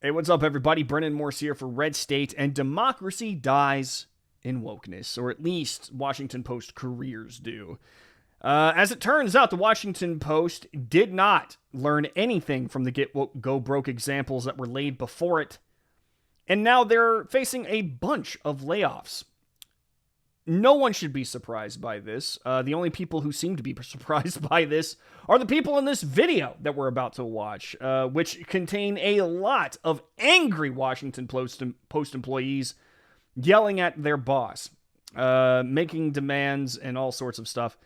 Hey, what's up, everybody? Brennan Morse here for Red State, and democracy dies in wokeness, or at least Washington Post careers do. As it turns out, the Washington Post did not learn anything from the Get Woke, Go Broke examples that were laid before it, and now they're facing a bunch of layoffs. No one should be surprised by this. The only people who seem to be surprised by this are the people in this video that we're about to watch, which contain a lot of angry Washington Post employees yelling at their boss, making demands and all sorts of stuff.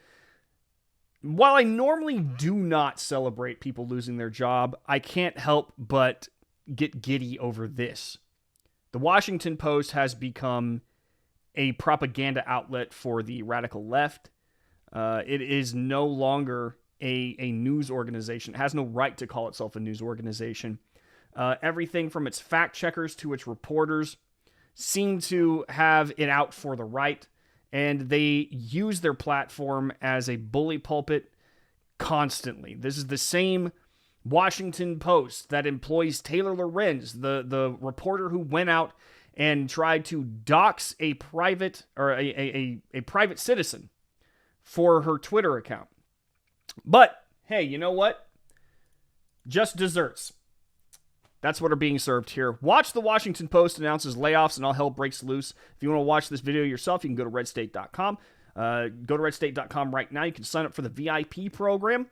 While I normally do not celebrate people losing their job, I can't help but get giddy over this. The Washington Post has become a propaganda outlet for the radical left. It is no longer a news organization. It has no right to call itself a news organization. Everything from its fact checkers to its reporters seem to have it out for the right, and they use their platform as a bully pulpit constantly. This is the same Washington Post that employs Taylor Lorenz, the reporter who went out and tried to dox a private citizen for her Twitter account. But hey, you know what? Just desserts. That's what are being served here. Watch the Washington Post announces layoffs and all hell breaks loose. If you want to watch this video yourself, you can go to RedState.com. Go to RedState.com right now. You can sign up for the VIP program.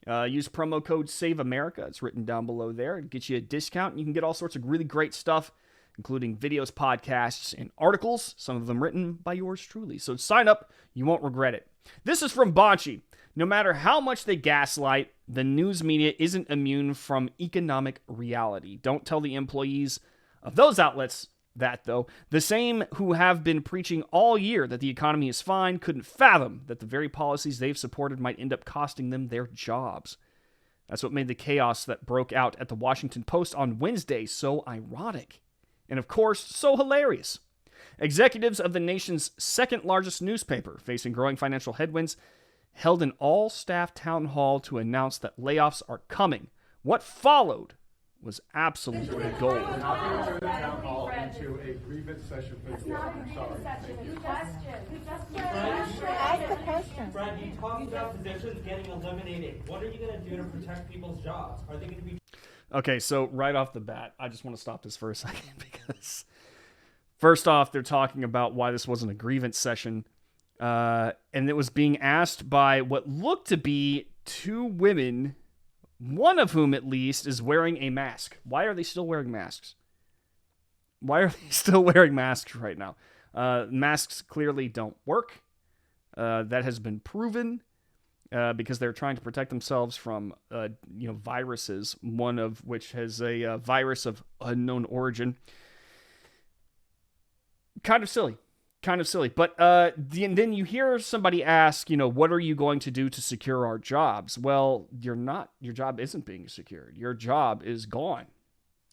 Use promo code SAVEAMERICA. It's written down below there. It gets you a discount, and you can get all sorts of really great stuff, including videos, podcasts, and articles, some of them written by yours truly. So sign up. You won't regret it. This is from Bonchi. No matter how much they gaslight, the news media isn't immune from economic reality. Don't tell the employees of those outlets that, though. The same who have been preaching all year that the economy is fine couldn't fathom that the very policies they've supported might end up costing them their jobs. That's what made the chaos that broke out at the Washington Post on Wednesday so ironic. And of course, so hilarious. Executives of the nation's second largest newspaper, facing growing financial headwinds, held an all-staff town hall to announce that layoffs are coming. What followed was absolutely gold. We're not going to turn the town hall into a grievance session for the I'm sorry. Brad, you talked about positions getting eliminated. What are you going to do to protect people's jobs? Are they going to be... Okay, so right off the bat, I just want to stop this for a second because first off, they're talking about why this wasn't a grievance session, and it was being asked by what looked to be two women, one of whom at least is wearing a mask. Why are they still wearing masks? Why are they still wearing masks right now? Masks clearly don't work. That has been proven. Because they're trying to protect themselves from, viruses, one of which has a virus of unknown origin. Kind of silly. But then you hear somebody ask, what are you going to do to secure our jobs? Well, you're not. Your job isn't being secured. Your job is gone.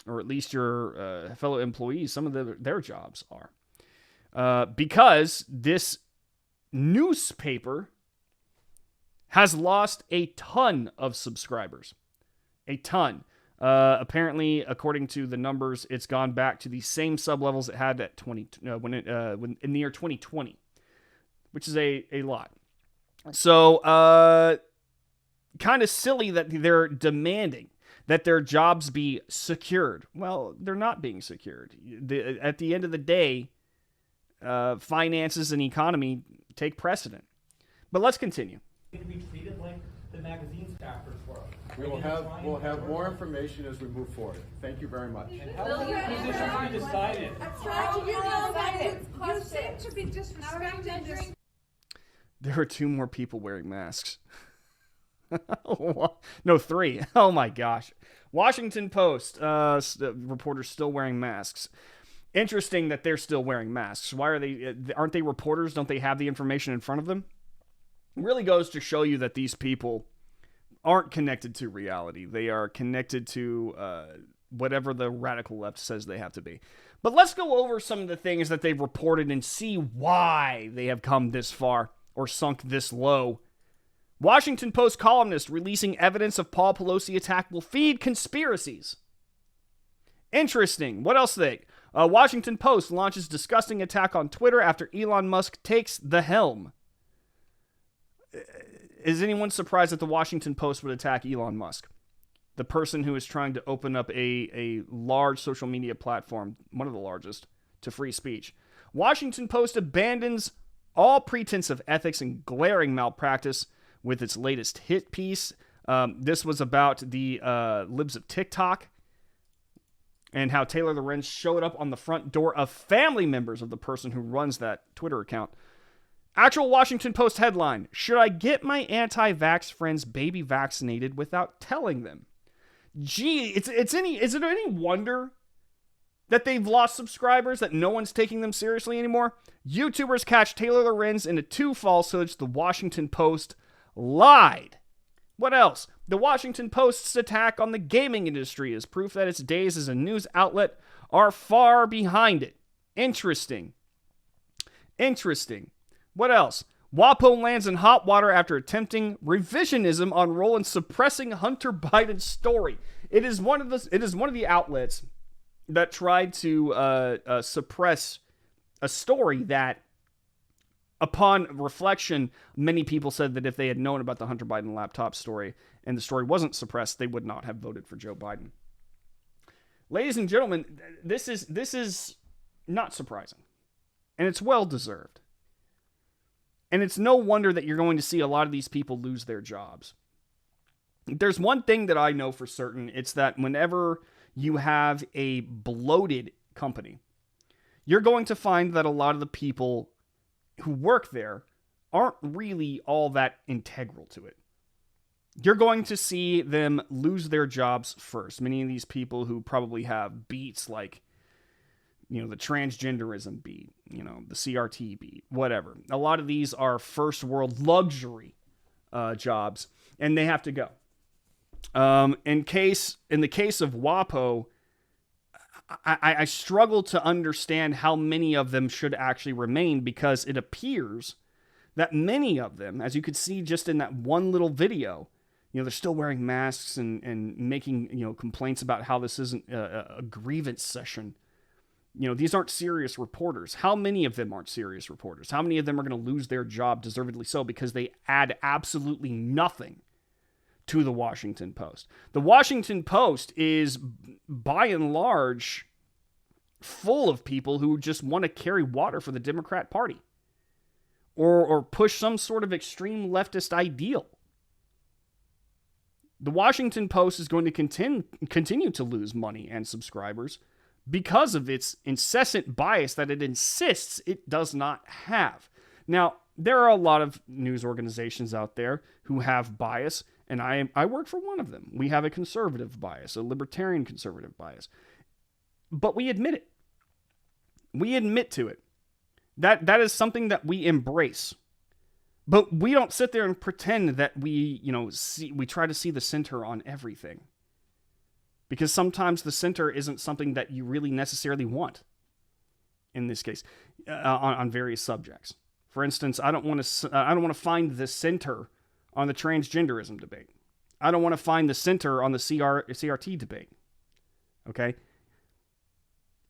Or at least your fellow employees, some of their jobs are. Because this newspaper has lost a ton of subscribers. A ton. Apparently, according to the numbers, it's gone back to the same sub-levels it had at when in the year 2020, which is a lot. So, kind of silly that they're demanding that their jobs be secured. Well, they're not being secured. At the end of the day, finances and economy take precedent. But let's continue. going to be treated like the magazine staffers were? We'll have more information as we move forward. Thank you very much. And how will the positions be decided? You seem to be disrespecting this. There are two more people wearing masks. No, three. Oh my gosh. Washington Post reporters still wearing masks. Interesting that they're still wearing masks. Why are they? Aren't they reporters? Don't they have the information in front of them? It really goes to show you that these people aren't connected to reality. They are connected to whatever the radical left says they have to be. But let's go over some of the things that they've reported and see why they have come this far or sunk this low. Washington Post columnist releasing evidence of Paul Pelosi attack will feed conspiracies. Interesting. What else they? Washington Post launches disgusting attack on Twitter after Elon Musk takes the helm. Is anyone surprised that the Washington Post would attack Elon Musk? The person who is trying to open up a large social media platform, one of the largest, to free speech. Washington Post abandons all pretense of ethics and glaring malpractice with its latest hit piece. This was about the libs of TikTok and how Taylor Lorenz showed up on the front door of family members of the person who runs that Twitter account. Actual Washington Post headline: should I get my anti-vax friends baby vaccinated without telling them? Gee, is it any wonder that they've lost subscribers, that no one's taking them seriously anymore? YouTubers catch Taylor Lorenz into 2 falsehoods. The Washington Post lied. What else? The Washington Post's attack on the gaming industry is proof that its days as a news outlet are far behind it. Interesting. What else? WAPO lands in hot water after attempting revisionism on role in suppressing Hunter Biden's story. It is one of the outlets that tried to suppress a story that, upon reflection, many people said that if they had known about the Hunter Biden laptop story and the story wasn't suppressed, they would not have voted for Joe Biden. Ladies and gentlemen, this is not surprising, and it's well deserved. And it's no wonder that you're going to see a lot of these people lose their jobs. There's one thing that I know for certain. It's that whenever you have a bloated company, you're going to find that a lot of the people who work there aren't really all that integral to it. You're going to see them lose their jobs first. Many of these people who probably have beats like, the transgenderism beat, the CRT beat, whatever. A lot of these are first world luxury jobs, and they have to go. In the case of WAPO, I struggle to understand how many of them should actually remain, because it appears that many of them, as you could see just in that one little video, they're still wearing masks and making, complaints about how this isn't a grievance session. These aren't serious reporters. How many of them aren't serious reporters? How many of them are going to lose their job, deservedly so, because they add absolutely nothing to the Washington Post? The Washington Post is, by and large, full of people who just want to carry water for the Democrat Party or push some sort of extreme leftist ideal. The Washington Post is going to continue to lose money and subscribers because of its incessant bias that it insists it does not have. Now, there are a lot of news organizations out there who have bias, and I work for one of them. We have a conservative bias, a libertarian conservative bias. But we admit it. We admit to it. That is something that we embrace. But we don't sit there and pretend that we try to see the center on everything. Because sometimes the center isn't something that you really necessarily want. In this case, on various subjects. For instance, I don't want to find the center on the transgenderism debate. I don't want to find the center on the CRT debate. Okay?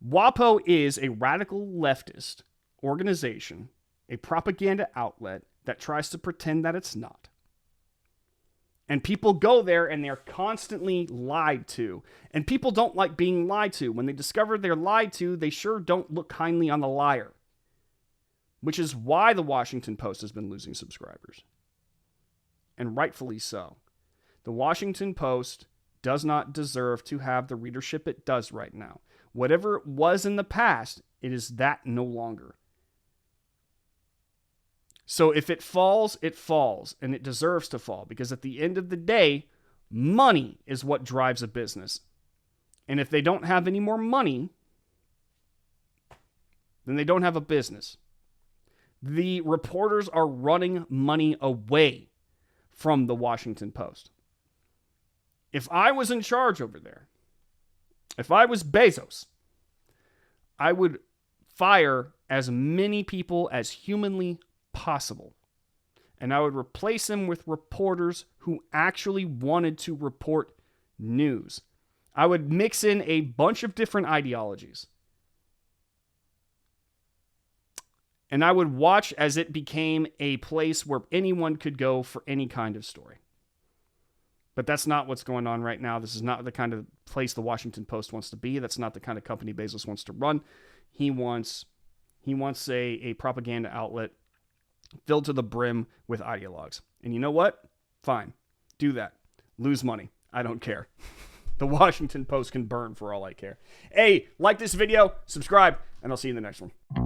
WAPO is a radical leftist organization, a propaganda outlet that tries to pretend that it's not. And people go there and they're constantly lied to. And people don't like being lied to. When they discover they're lied to, they sure don't look kindly on the liar. Which is why the Washington Post has been losing subscribers. And rightfully so. The Washington Post does not deserve to have the readership it does right now. Whatever it was in the past, it is that no longer. So if it falls, and it deserves to fall, because at the end of the day, money is what drives a business. And if they don't have any more money, then they don't have a business. The reporters are running money away from the Washington Post. If I was in charge over there, if I was Bezos, I would fire as many people as humanly possible. And I would replace them with reporters who actually wanted to report news. I would mix in a bunch of different ideologies. And I would watch as it became a place where anyone could go for any kind of story. But that's not what's going on right now. This is not the kind of place the Washington Post wants to be. That's not the kind of company Bezos wants to run. He wants a propaganda outlet filled to the brim with ideologues. And you know what? Fine. Do that. Lose money. I don't care. The Washington Post can burn for all I care. Hey, like this video, subscribe, and I'll see you in the next one.